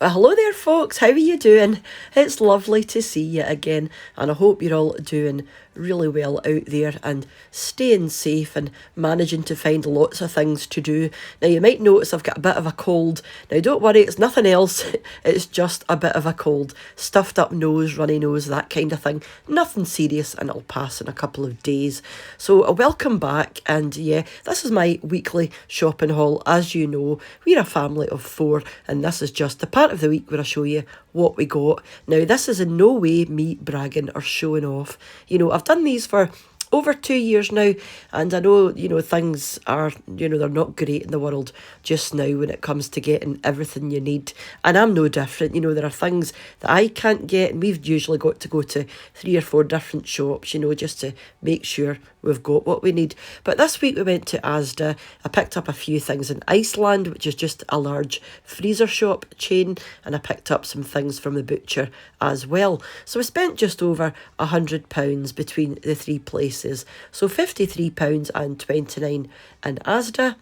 Well, hello there, folks. How are you doing? It's lovely to see you again, and I hope you're all doing really well out there and staying safe and managing to find lots of things to do. Now, you might notice I've got a bit of a cold. Now, don't worry, it's nothing else. It's just a bit of a cold. Stuffed up nose, runny nose, that kind of thing. Nothing serious, and it'll pass in a couple of days. So, welcome back, and yeah, this is my weekly shopping haul. As you know, we're a family of 4, and this is just the part of the week where I show you what we got. Now, this is in no way me bragging or showing off. You know, I've done these for over 2 years now, and I know, things are, they're not great in the world just now when it comes to getting everything you need, and I'm no different. There are things that I can't get, and we've usually got to go to 3 or 4 different shops, just to make sure we've got what we need. But this week we went to Asda. I picked up a few things in Iceland, which is just a large freezer shop chain, and I picked up some things from the butcher as well. So we spent just over £100 between the 3 places. So £53.29 in Asda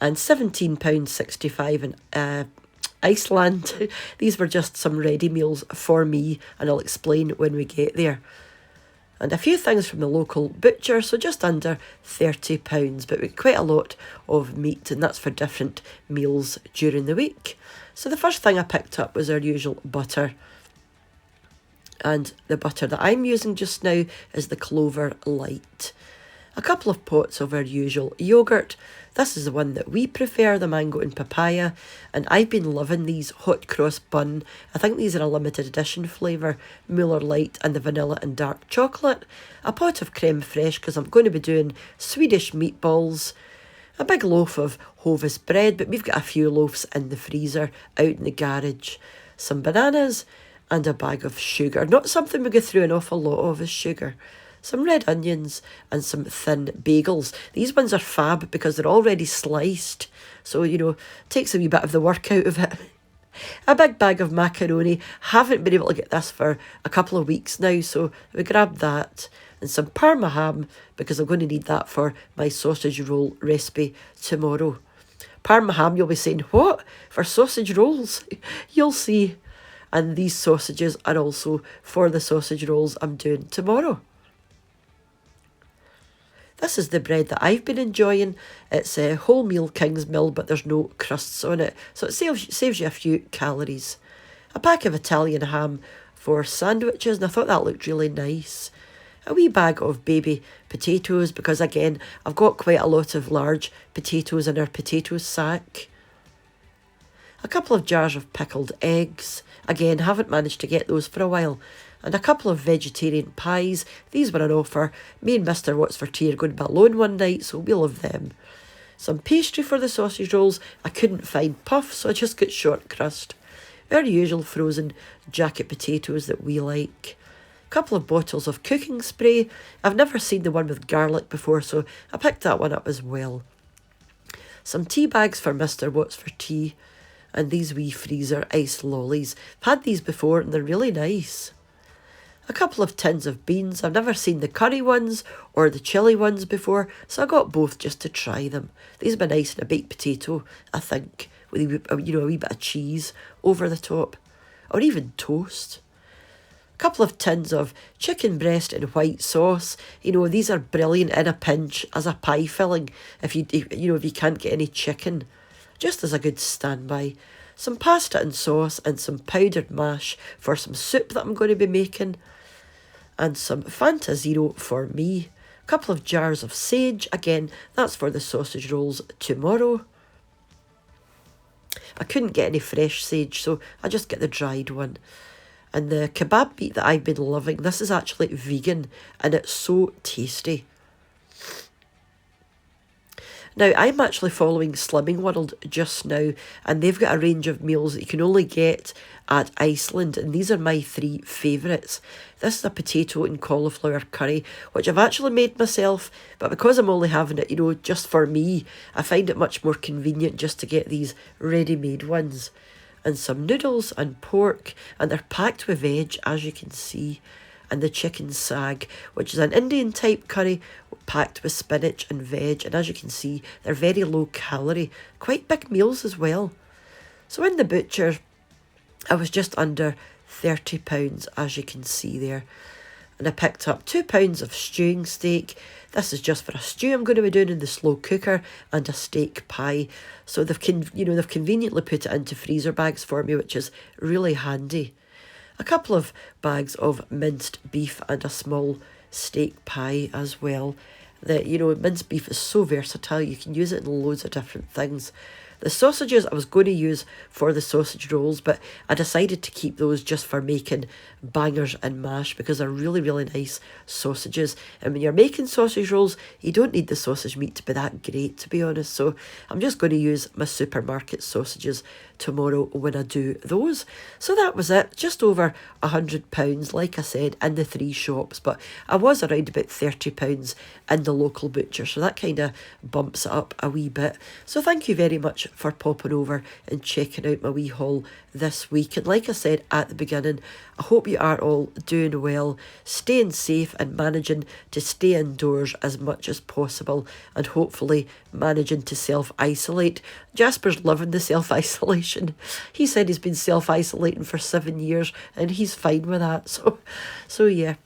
and £17.65 in Iceland. These were just some ready meals for me, and I'll explain when we get there. And a few things from the local butcher, so just under £30, but with quite a lot of meat, and that's for different meals during the week. So the first thing I picked up was our usual butter. And the butter that I'm using just now is the Clover Light. A couple of pots of our usual yoghurt. This is the one that we prefer, the mango and papaya. And I've been loving these hot cross bun. I think these are a limited edition flavour. Muller Light and the vanilla and dark chocolate. A pot of creme fraiche because I'm going to be doing Swedish meatballs. A big loaf of Hovis bread, but we've got a few loaves in the freezer out in the garage. Some bananas and a bag of sugar. Not something we go through an awful lot of is sugar. Some red onions and some thin bagels. These ones are fab because they're already sliced. So, takes a wee bit of the work out of it. A big bag of macaroni. Haven't been able to get this for a couple of weeks now, so we grabbed that. And some Parma ham because I'm going to need that for my sausage roll recipe tomorrow. Parma ham, you'll be saying, what? For sausage rolls? You'll see. And these sausages are also for the sausage rolls I'm doing tomorrow. This is the bread that I've been enjoying. It's a wholemeal King's Mill, but there's no crusts on it, so it saves you a few calories. A pack of Italian ham for sandwiches, and I thought that looked really nice. A wee bag of baby potatoes, because again, I've got quite a lot of large potatoes in our potato sack. A couple of jars of pickled eggs. Again, haven't managed to get those for a while. And a couple of vegetarian pies. These were an offer. Me and Mr. Whatsfortea are going to be alone one night, so we'll have them. Some pastry for the sausage rolls. I couldn't find puff, so I just got short crust. Our usual frozen jacket potatoes that we like. A couple of bottles of cooking spray. I've never seen the one with garlic before, so I picked that one up as well. Some tea bags for Mr. Whatsfortea. And these wee freezer ice lollies. I've had these before and they're really nice. A couple of tins of beans. I've never seen the curry ones or the chilli ones before, so I got both just to try them. These would be nice in a baked potato, I think, with a wee bit of cheese over the top, or even toast. A couple of tins of chicken breast in white sauce. These are brilliant in a pinch as a pie filling if you can't get any chicken. Just as a good standby. Some pasta and sauce and some powdered mash for some soup that I'm going to be making. And some Fanta Zero for me. A couple of jars of sage. Again, that's for the sausage rolls tomorrow. I couldn't get any fresh sage, so I just get the dried one. And the kebab meat that I've been loving. This is actually vegan and it's so tasty. Now, I'm actually following Slimming World just now, and they've got a range of meals that you can only get at Iceland, and these are my 3 favourites. This is a potato and cauliflower curry, which I've actually made myself, but because I'm only having it, just for me, I find it much more convenient just to get these ready-made ones. And some noodles and pork, and they're packed with veg, as you can see. And the chicken sag, which is an Indian type curry packed with spinach and veg, and as you can see, they're very low calorie, quite big meals as well. So in the butcher, I was just under £30, as you can see there. And I picked up £2 of stewing steak. This is just for a stew I'm going to be doing in the slow cooker, and a steak pie. So they've conveniently put it into freezer bags for me, which is really handy. A couple of bags of minced beef and a small steak pie as well. Minced beef is so versatile. You can use it in loads of different things. The sausages I was going to use for the sausage rolls, but I decided to keep those just for making bangers and mash, because they're really, really nice sausages. And when you're making sausage rolls, you don't need the sausage meat to be that great, to be honest. So I'm just going to use my supermarket sausages tomorrow when I do those. So that was it, just over £100, like I said, in the 3 shops, but I was around about £30 in the local butcher, so that kind of bumps it up a wee bit. So thank you very much for popping over and checking out my wee haul this week. And like I said at the beginning, I hope you are all doing well, staying safe and managing to stay indoors as much as possible, and hopefully managing to self-isolate. Jasper's loving the self-isolation. He said he's been self-isolating for 7 years and he's fine with that. So yeah.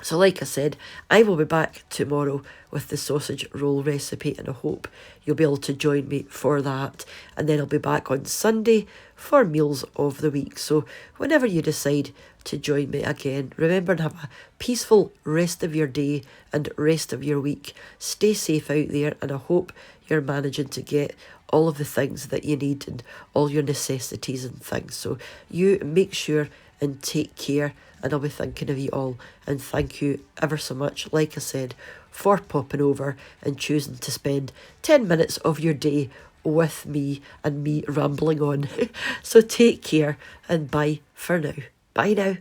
So like I said, I will be back tomorrow with the sausage roll recipe, and I hope you'll be able to join me for that. And then I'll be back on Sunday for meals of the week. So whenever you decide to join me again, remember to have a peaceful rest of your day and rest of your week. Stay safe out there, and I hope you're managing to get all of the things that you need and all your necessities and things. So you make sure and take care, and I'll be thinking of you all. And thank you ever so much, like I said, for popping over and choosing to spend 10 minutes of your day with me and me rambling on. So take care, and bye for now. Bye now.